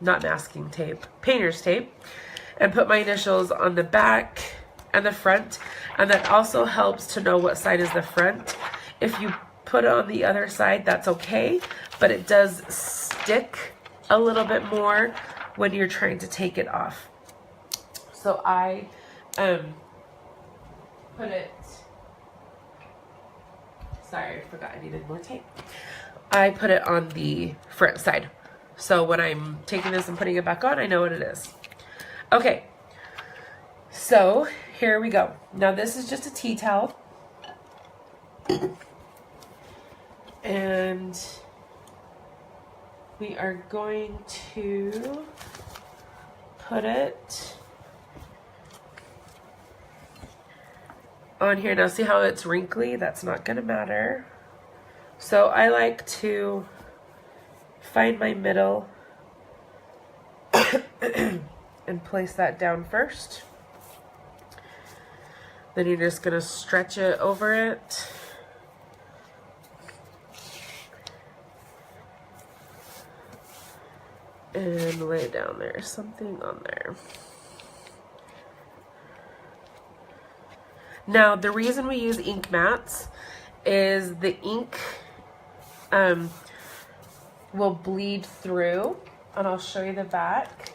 not masking tape, painter's tape, and put my initials on the back and the front. And that also helps to know what side is the front. If you put it on the other side, that's okay, but it does stick a little bit more when you're trying to take it off. So I put it, sorry, I forgot I needed more tape. I put it on the front side. So when I'm taking this and putting it back on, I know what it is. Okay, so here we go. Now this is just a tea towel. And we are going to put it on here. Now see how it's wrinkly? That's not gonna matter. So I like to find my middle and place that down first. Then you're just gonna stretch it over it. And lay it down there, something on there. Now, the reason we use ink mats is the ink will bleed through, and I'll show you the back.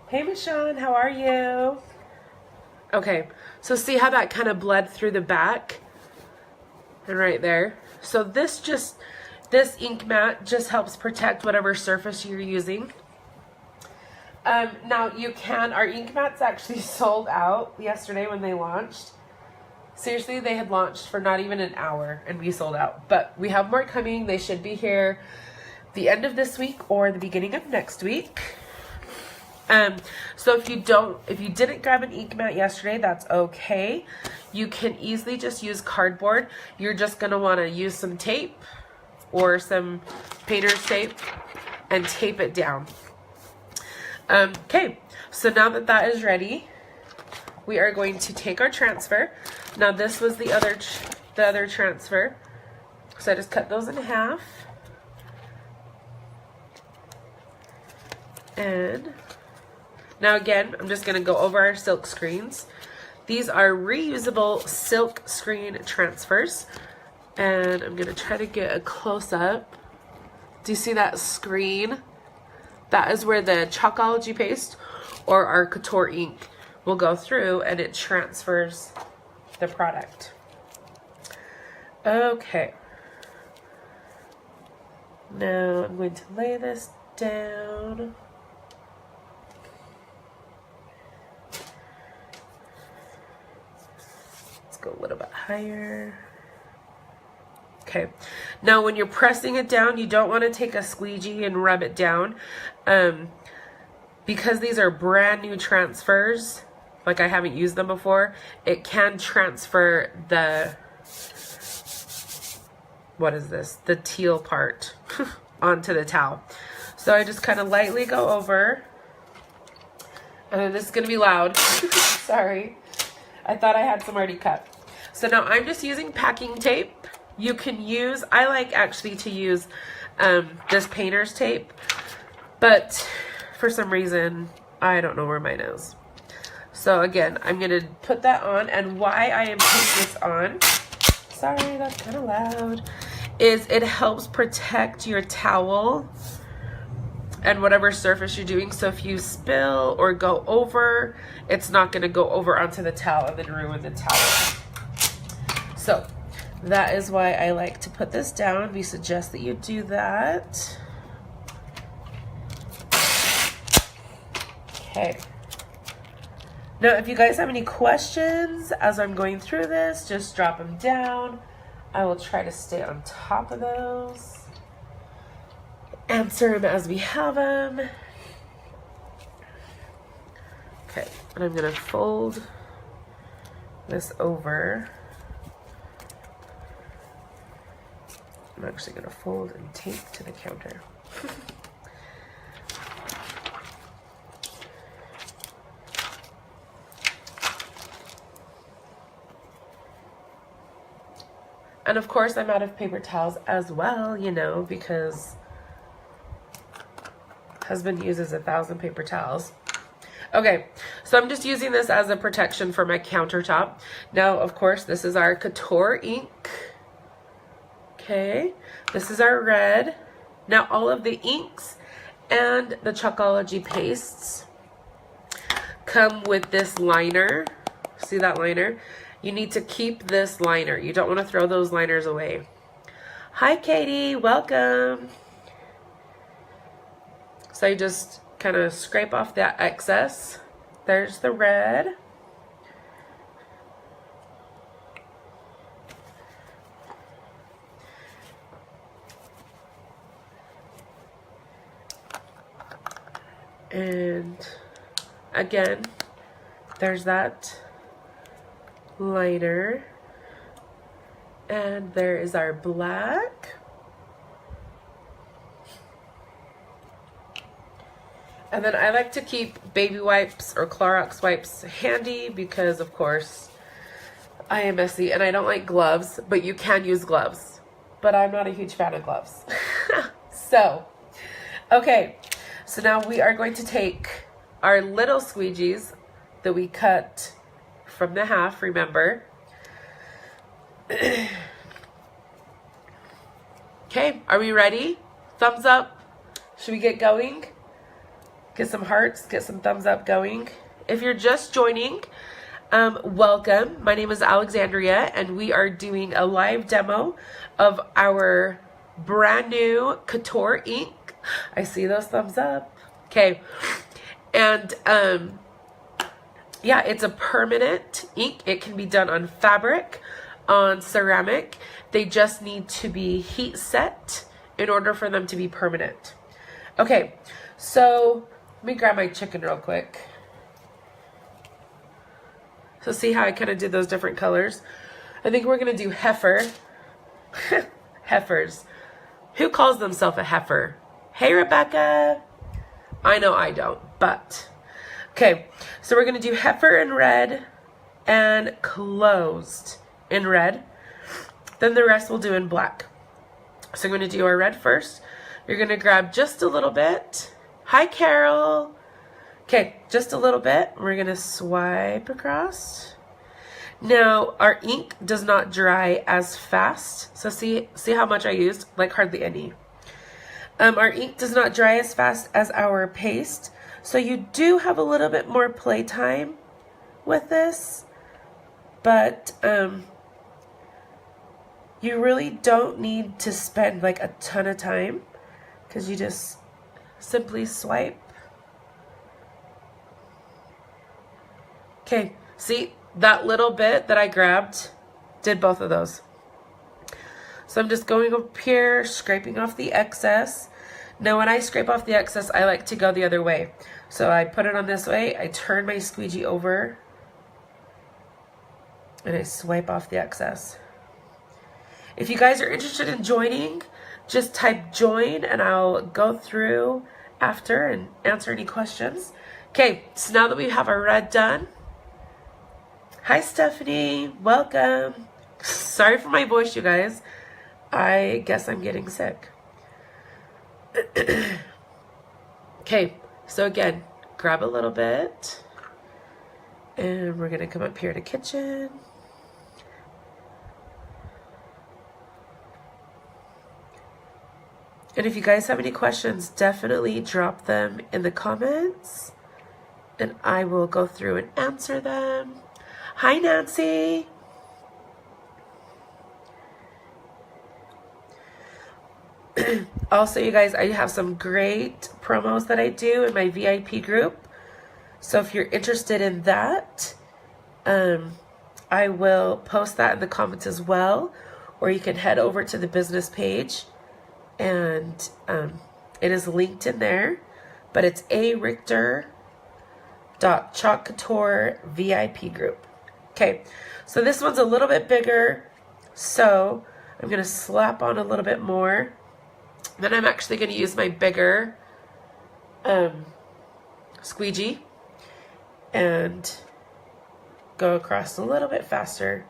Hey, Michonne, how are you? Okay, so see how that kind of bled through the back? And right there. So this ink mat just helps protect whatever surface you're using. Now our ink mats actually sold out yesterday when they launched. Seriously, they had launched for not even an hour and we sold out. But we have more coming. They should be here the end of this week or the beginning of next week. So if you didn't grab an ink mat yesterday, that's okay. You can easily just use cardboard. You're just gonna wanna use some tape or some painter's tape and tape it down. Okay, so now that is ready, we are going to take our transfer. Now this was the other transfer. So I just cut those in half. And now again, I'm just gonna go over our silk screens. These are reusable silk screen transfers. And I'm gonna try to get a close up. Do you see that screen? That is where the Chalkology paste or our Couture ink will go through and it transfers the product. Okay. Now I'm going to lay this down. Let's go a little bit higher. Okay, now when you're pressing it down, you don't want to take a squeegee and rub it down. Because these are brand new transfers, like I haven't used them before, it can transfer the, what is this? The teal part onto the towel. So I just kind of lightly go over. And then this is going to be loud. Sorry. I thought I had some already cut. So now I'm just using packing tape. You can use, I like actually to use this painter's tape, but for some reason, I don't know where mine is. So again, I'm going to put that on, and why I am putting this on, sorry, that's kind of loud, is it helps protect your towel and whatever surface you're doing. So if you spill or go over, it's not going to go over onto the towel and then ruin the towel. So that is why I like to put this down. We suggest that you do that. Okay. Now, if you guys have any questions as I'm going through this, just drop them down. I will try to stay on top of those. Answer them as we have them. Okay, and I'm gonna fold this over. I'm actually gonna fold and tape to the counter. And of course I'm out of paper towels as well, you know, because Husband uses 1,000 paper towels. Okay, so I'm just using this as a protection for my countertop. Now, of course, this is our Couture Ink. Okay, this is our red. Now, all of the inks and the Chalkology pastes come with this liner. See that liner? You need to keep this liner. You don't want to throw those liners away. Hi, Katie. Welcome. So you just kind of scrape off that excess. There's the red. And again, there's that liner. And there is our black. And then I like to keep baby wipes or Clorox wipes handy because, of course, I am messy and I don't like gloves, but you can use gloves. But I'm not a huge fan of gloves. So, okay. So now we are going to take our little squeegees that we cut from the half, remember? Okay, are we ready? Thumbs up. Should we get going? Get some hearts, get some thumbs up going. If you're just joining, welcome. My name is Alexandria, and we are doing a live demo of our brand new Couture Ink. I see those thumbs up. Okay, and yeah, it's a permanent ink. It can be done on fabric, on ceramic. They just need to be heat set in order for them to be permanent. Okay, so let me grab my chicken real quick. So see how I kind of did those different colors? I think we're going to do heifer. Heifers. Who calls themselves a heifer? Hey, Rebecca. I know I don't, but. Okay, so we're going to do heifer in red and closed in red. Then the rest we'll do in black. So I'm going to do our red first. You're going to grab just a little bit. Hi, Carol. Okay, just a little bit. We're going to swipe across. Now, our ink does not dry as fast. So see how much I used? Like hardly any. Our ink does not dry as fast as our paste. So you do have a little bit more play time with this. But you really don't need to spend like a ton of time, because you just simply swipe. Okay, see that little bit that I grabbed did both of those. So I'm just going up here, scraping off the excess. Now when I scrape off the excess, I like to go the other way. So I put it on this way, I turn my squeegee over, and I swipe off the excess. If you guys are interested in joining, just type join and I'll go through after and answer any questions. Okay, so now that we have our red done. Hi, Stephanie. Welcome. Sorry for my voice, you guys. I guess I'm getting sick. Okay, so again, grab a little bit. And we're going to come up here to kitchen. And if you guys have any questions, definitely drop them in the comments and I will go through and answer them. Hi, Nancy. Also, you guys, I have some great promos that I do in my VIP group. So if you're interested in that, I will post that in the comments as well. Or you can head over to the business page. And it is linked in there, but it's arichter.chalkcouture VIP group. Okay, so this one's a little bit bigger, so I'm going to slap on a little bit more. Then I'm actually going to use my bigger squeegee and go across a little bit faster.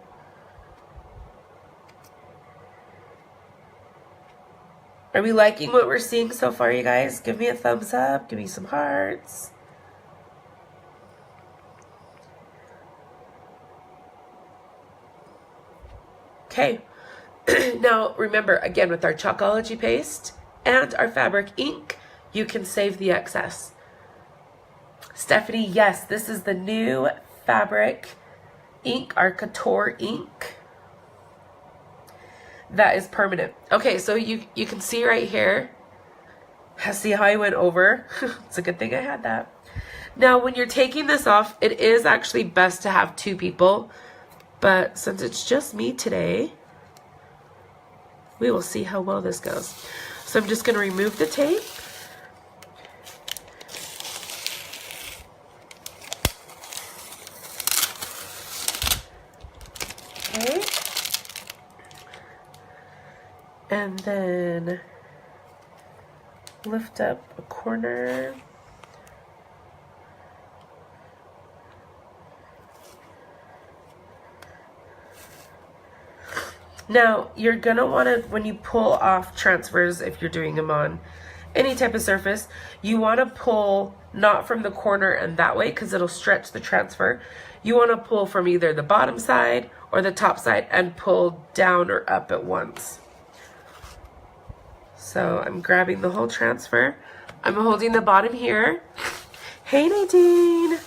Are we liking what we're seeing so far, you guys? Give me a thumbs up. Give me some hearts. Okay. Now, remember, again, with our Chalkology paste and our fabric ink, you can save the excess. Stephanie, yes, this is the new fabric ink, our Couture Ink. That is permanent. Okay, so you can see right here. See how I went over? It's a good thing I had that. Now, when you're taking this off, it is actually best to have two people. But since it's just me today, we will see how well this goes. So I'm just going to remove the tape. Okay. And then lift up a corner. Now, you're going to want to, when you pull off transfers, if you're doing them on any type of surface, you want to pull not from the corner and that way because it'll stretch the transfer. You want to pull from either the bottom side or the top side and pull down or up at once. So I'm grabbing the whole transfer. I'm holding the bottom here. Hey, Nadine.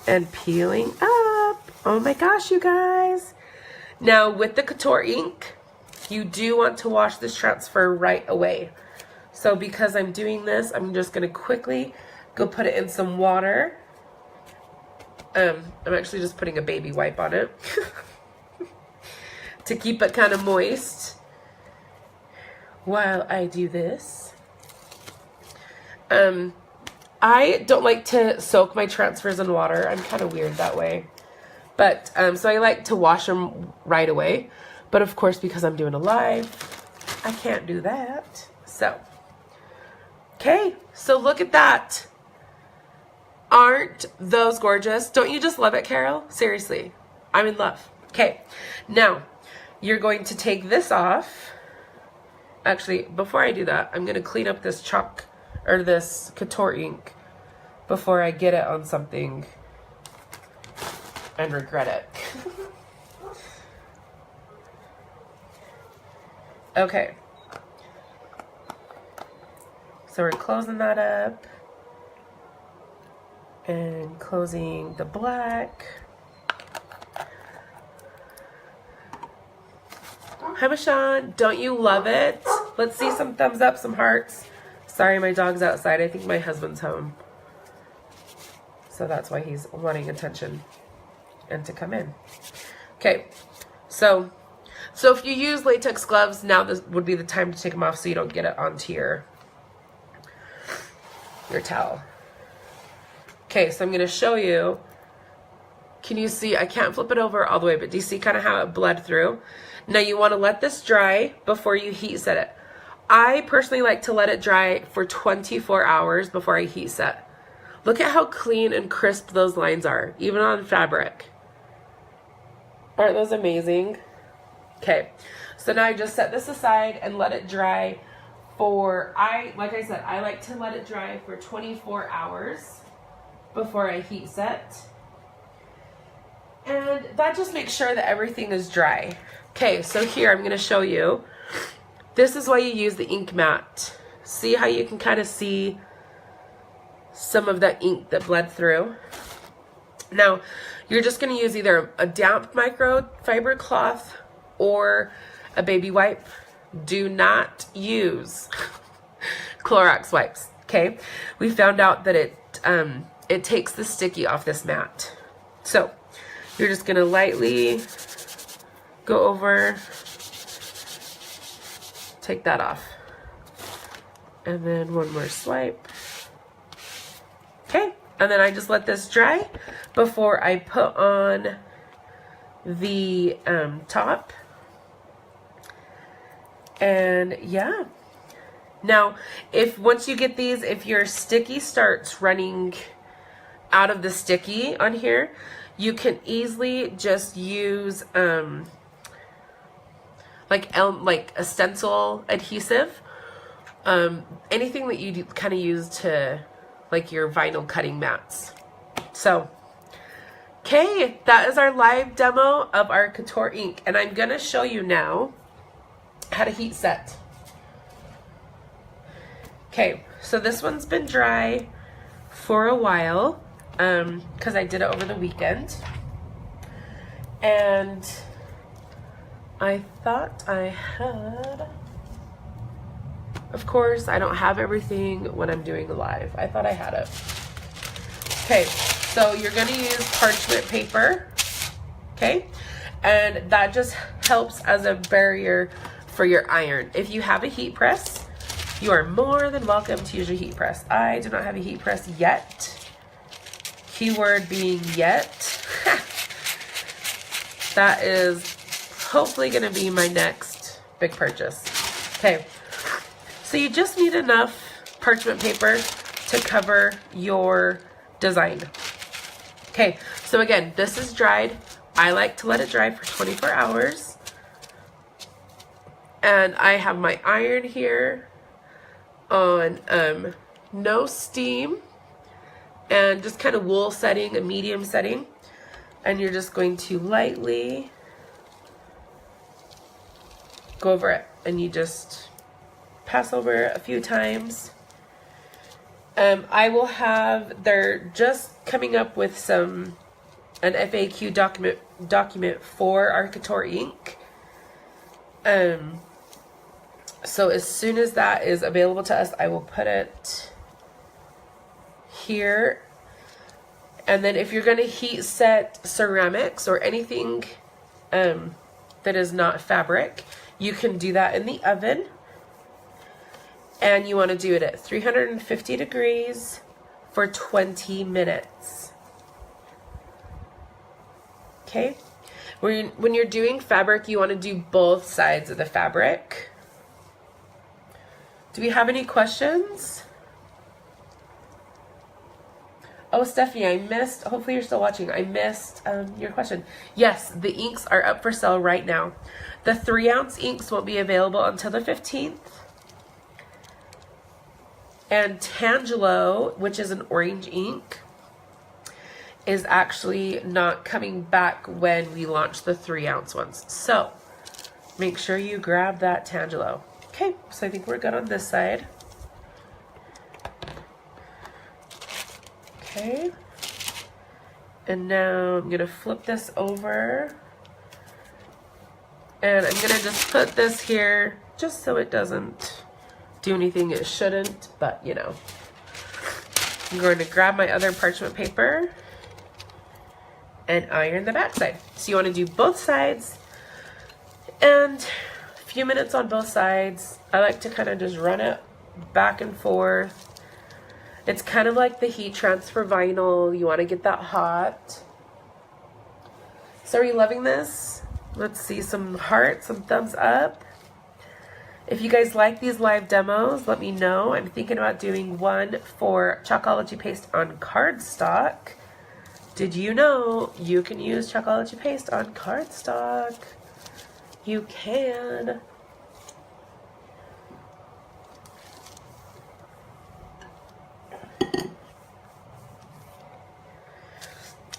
And peeling up. Oh my gosh, you guys. Now, with the Couture Ink, you do want to wash this transfer right away. So because I'm doing this, I'm just going to quickly go put it in some water. I'm actually just putting a baby wipe on it to keep it kind of moist while I do this. I don't like to soak my transfers in water. I'm kind of weird that way. But, so I like to wash them right away. But of course, because I'm doing a live, I can't do that. So, okay. So look at that. Aren't those gorgeous? Don't you just love it, Carol? Seriously, I'm in love. Okay. Now, you're going to take this off. Actually, before I do that, I'm going to clean up this chalk, or this Couture Ink, before I get it on something and regret it. Okay. So we're closing that up and closing the black. Hi, Michonne. Don't you love it? Let's see some thumbs up, some hearts. Sorry, my dog's outside. I think my husband's home. So that's why he's wanting attention and to come in. Okay, so if you use latex gloves, now this would be the time to take them off so you don't get it onto your towel. Okay, so I'm going to show you. Can you see? I can't flip it over all the way, but do you see kind of how it bled through? Now you want to let this dry before you heat set it. I personally like to let it dry for 24 hours before I heat set. Look at how clean and crisp those lines are, even on fabric. Aren't those amazing? Okay, so now I just set this aside and let it dry for, like I said, I like to let it dry for 24 hours before I heat set. And that just makes sure that everything is dry. Okay, so here I'm going to show you. This is why you use the ink mat. See how you can kind of see some of that ink that bled through? Now, you're just going to use either a damp microfiber cloth or a baby wipe. Do not use Clorox wipes, okay? We found out that it takes the sticky off this mat. So, you're just going to lightly go over, take that off. And then one more swipe. Okay, and then I just let this dry before I put on the top. And yeah. Now, once you get these, if your sticky starts running out of the sticky on here, you can easily just use like a stencil adhesive. Anything that you kind of use to like your vinyl cutting mats. So, okay, that is our live demo of our Couture Ink, and I'm gonna show you now how to heat set. Okay, so this one's been dry for a while because I did it over the weekend, and I thought I had, of course I don't have everything when I'm doing live. I thought I had it. Okay, so you're gonna use parchment paper, okay, and that just helps as a barrier for your iron. If you have a heat press, you are more than welcome to use your heat press. I do not have a heat press yet. Keyword being yet. That is hopefully going to be my next big purchase. Okay, so you just need enough parchment paper to cover your design. Okay, so again, this is dried. I like to let it dry for 24 hours. And I have my iron here on no steam and just kind of wool setting, a medium setting, and you're just going to lightly go over it, and you just pass over a few times. I will have, they're just coming up with an FAQ document for our Couture Ink. So as soon as that is available to us, I will put it here. And then if you're going to heat set ceramics or anything that is not fabric, you can do that in the oven. And you want to do it at 350 degrees for 20 minutes. Okay? When you're doing fabric, you want to do both sides of the fabric. Do we have any questions? Oh, Stephanie, I missed, hopefully you're still watching, I missed your question. Yes, the inks are up for sale right now. The 3-ounce inks won't be available until the 15th. And Tangelo, which is an orange ink, is actually not coming back when we launch the 3-ounce ones. So make sure you grab that Tangelo. Okay, so I think we're good on this side. Okay, and now I'm gonna flip this over, and I'm gonna just put this here just so it doesn't do anything it shouldn't, but you know. I'm going to grab my other parchment paper and iron the back side. So you want to do both sides, and a few minutes on both sides. I like to kind of just run it back and forth. It's kind of like the heat transfer vinyl. You want to get that hot. So are you loving this? Let's see some hearts, some thumbs up. If you guys like these live demos, let me know. I'm thinking about doing one for Chalkology paste on cardstock. Did you know you can use Chalkology paste on cardstock? You can.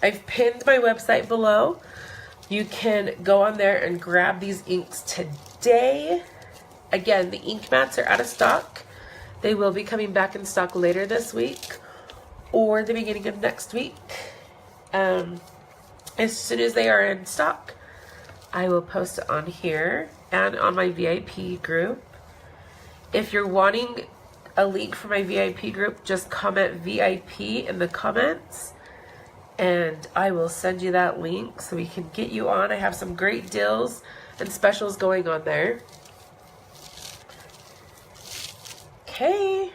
I've pinned my website below. You can go on there and grab these inks today. Again, the ink mats are out of stock. They will be coming back in stock later this week or the beginning of next week. As soon as they are in stock, I will post it on here and on my VIP group. If you're wanting a link for my VIP group, just comment VIP in the comments, and I will send you that link so we can get you on. I have some great deals and specials going on there. Okay.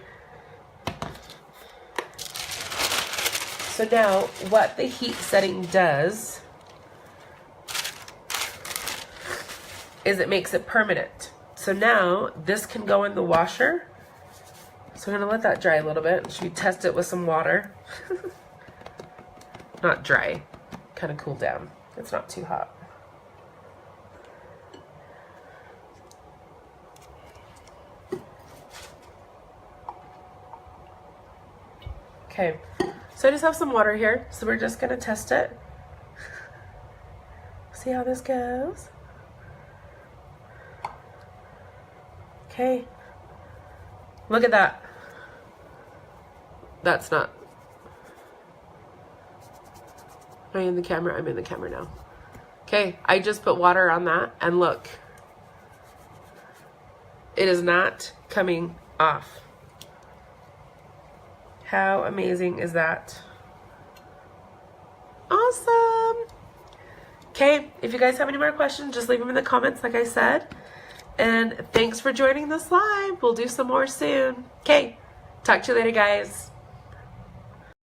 So now what the heat setting does is it makes it permanent. So now this can go in the washer. So I'm gonna let that dry a little bit. Should we test it with some water? Not dry, kind of cool down. It's not too hot. Okay, so I just have some water here, so we're just gonna test it. See how this goes. Okay, look at that. That's not. Am I in the camera? I'm in the camera now. Okay, I just put water on that, and look. It is not coming off. How amazing is that? Awesome. Okay, if you guys have any more questions, just leave them in the comments like I said. And thanks for joining this live. We'll do some more soon. Okay, talk to you later, guys.